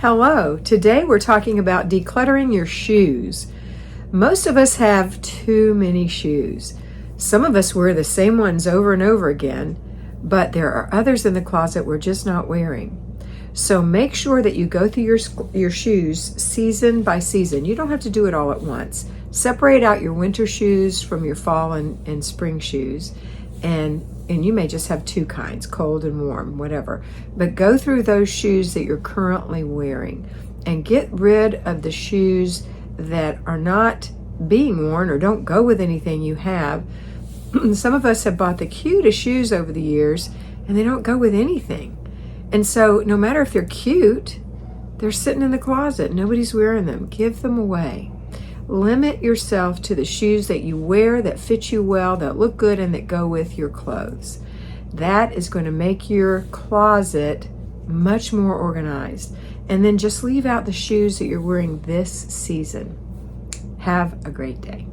Hello, today we're talking about decluttering your shoes. Most of us have too many shoes. Some of us wear the same ones over and over again, but there are others in the closet we're just not wearing. So make sure that you go through your shoes season by season. You don't have to do it all at once. Separate out your winter shoes from your fall and spring shoes, and you may just have two kinds, cold and warm, whatever. But go through those shoes that you're currently wearing and get rid of the shoes that are not being worn or don't go with anything you have. Some of us have bought the cutest shoes over the years and they don't go with anything. And so no matter if they're cute, they're sitting in the closet. Nobody's wearing them. Give them away. Limit yourself to the shoes that you wear, that fit you well, that look good, and that go with your clothes. That is going to make your closet much more organized. And then just leave out the shoes that you're wearing this season. Have a great day.